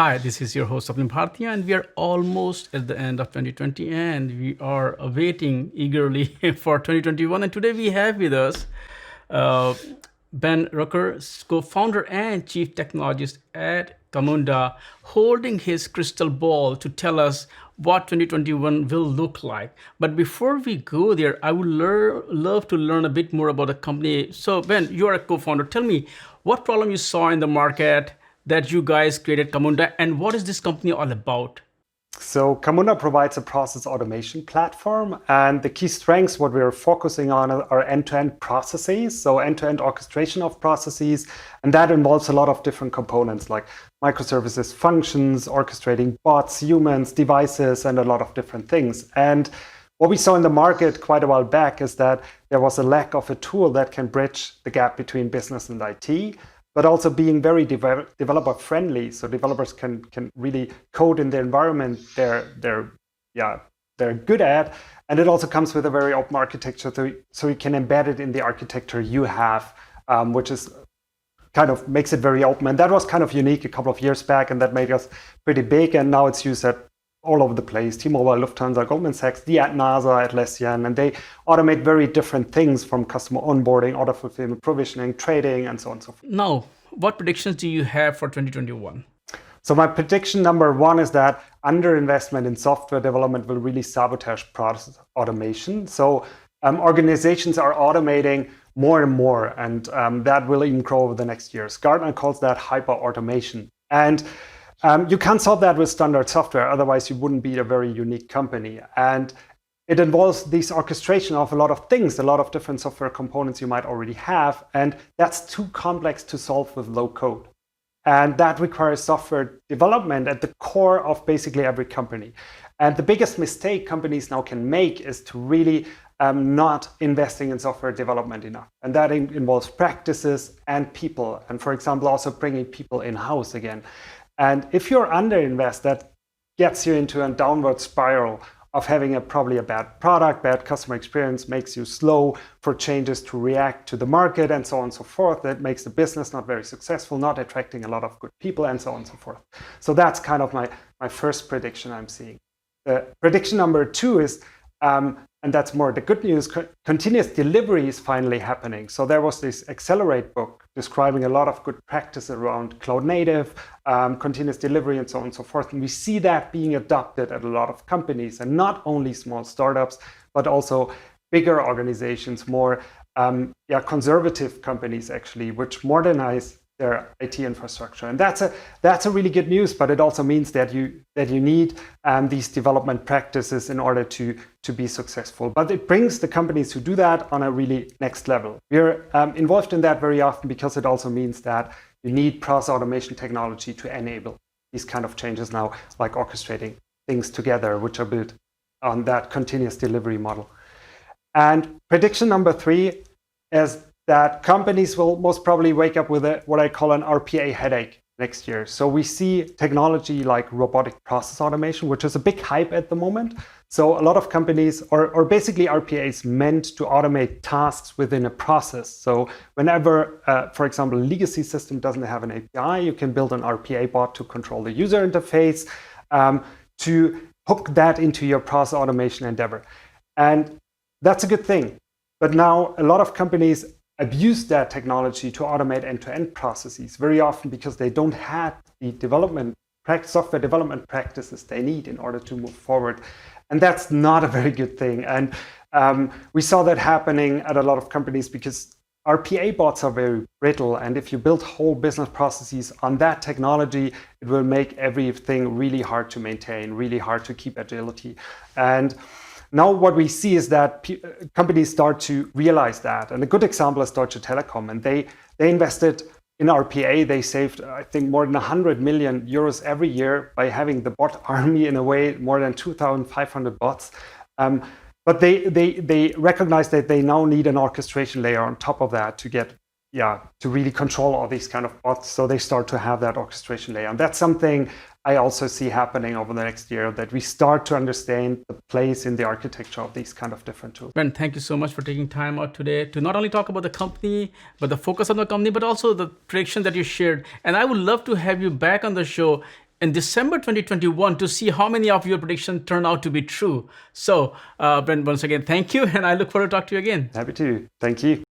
Hi, this is your host Sapnim Bhartiya, and we are almost at the end of 2020, and we are awaiting eagerly for 2021. And today we have with us uh, Bernd Rücker, co-founder and chief technologist at Camunda, holding his crystal ball to tell us what 2021 will look like. But before we go there, I would love to learn a bit more about the company. So, Ben, you are a co-founder. Tell me what problem you saw in the market that you guys created Camunda, and what is this company all about? So Camunda provides a process automation platform, and the key strengths, what we're focusing on, are end-to-end processes, so end-to-end orchestration of processes, and that involves a lot of different components like microservices, functions, orchestrating bots, humans, devices, and a lot of different things. And what we saw in the market quite a while back is that there was a lack of a tool that can bridge the gap between business and IT, but also being very developer friendly, so developers can really code in the environment they're good at, and it also comes with a very open architecture, so you can embed it in the architecture you have, which is kind of makes it very open. And that was kind of unique a couple of years back, and that made us pretty big. And now it's used at all over the place: T-Mobile, Lufthansa, Goldman Sachs, at NASA, Atlassian, and they automate very different things from customer onboarding, order fulfillment, provisioning, trading, and so on and so forth. Now, what predictions do you have for 2021? So my prediction number one is that underinvestment in software development will really sabotage process automation. So organizations are automating more and more, and that will even grow over the next years. Gartner calls that hyper automation. And you can't solve that with standard software, otherwise you wouldn't be a very unique company. And it involves this orchestration of a lot of things, a lot of different software components you might already have, and that's too complex to solve with low code. And that requires software development at the core of basically every company. And the biggest mistake companies now can make is to really not investing in software development enough. And that involves practices and people. And for example, also bringing people in-house again. And if you're underinvest, that gets you into a downward spiral of having probably a bad product, bad customer experience, makes you slow for changes to react to the market, and so on and so forth. That makes the business not very successful, not attracting a lot of good people, and so on and so forth. So that's kind of my first prediction I'm seeing. Prediction number two is, and that's more the good news, continuous delivery is finally happening. So there was this Accelerate book describing a lot of good practice around cloud native, continuous delivery, and so on and so forth. And we see that being adopted at a lot of companies, and not only small startups, but also bigger organizations, more conservative companies actually, which modernize their IT infrastructure. And that's a really good news, but it also means that you need these development practices in order to be successful. But it brings the companies who do that on a really next level. We're involved in that very often because it also means that you need process automation technology to enable these kind of changes now, like orchestrating things together, which are built on that continuous delivery model. And prediction number three is that companies will most probably wake up with what I call an RPA headache next year. So we see technology like robotic process automation, which is a big hype at the moment. So a lot of companies, or basically RPA is meant to automate tasks within a process. So whenever, for example, a legacy system doesn't have an API, you can build an RPA bot to control the user interface, to hook that into your process automation endeavor. And that's a good thing. But now a lot of companies abuse that technology to automate end-to-end processes, very often because they don't have the software development practices they need in order to move forward. And that's not a very good thing. And we saw that happening at a lot of companies because RPA bots are very brittle. And if you build whole business processes on that technology, it will make everything really hard to maintain, really hard to keep agility. And now what we see is that companies start to realize that. And a good example is Deutsche Telekom. And they invested in RPA. They saved, I think, more than 100 million euros every year by having the bot army, in a way, more than 2,500 bots. But they recognize that they now need an orchestration layer on top of that to really control all these kind of bots. So they start to have that orchestration layer. And that's something I also see happening over the next year, that we start to understand the place in the architecture of these kind of different tools. Ben, thank you so much for taking time out today to not only talk about the company, but the focus on the company, but also the prediction that you shared. And I would love to have you back on the show in December 2021 to see how many of your predictions turn out to be true. So, Bernd, once again, thank you, and I look forward to talk to you again. Happy to. Thank you.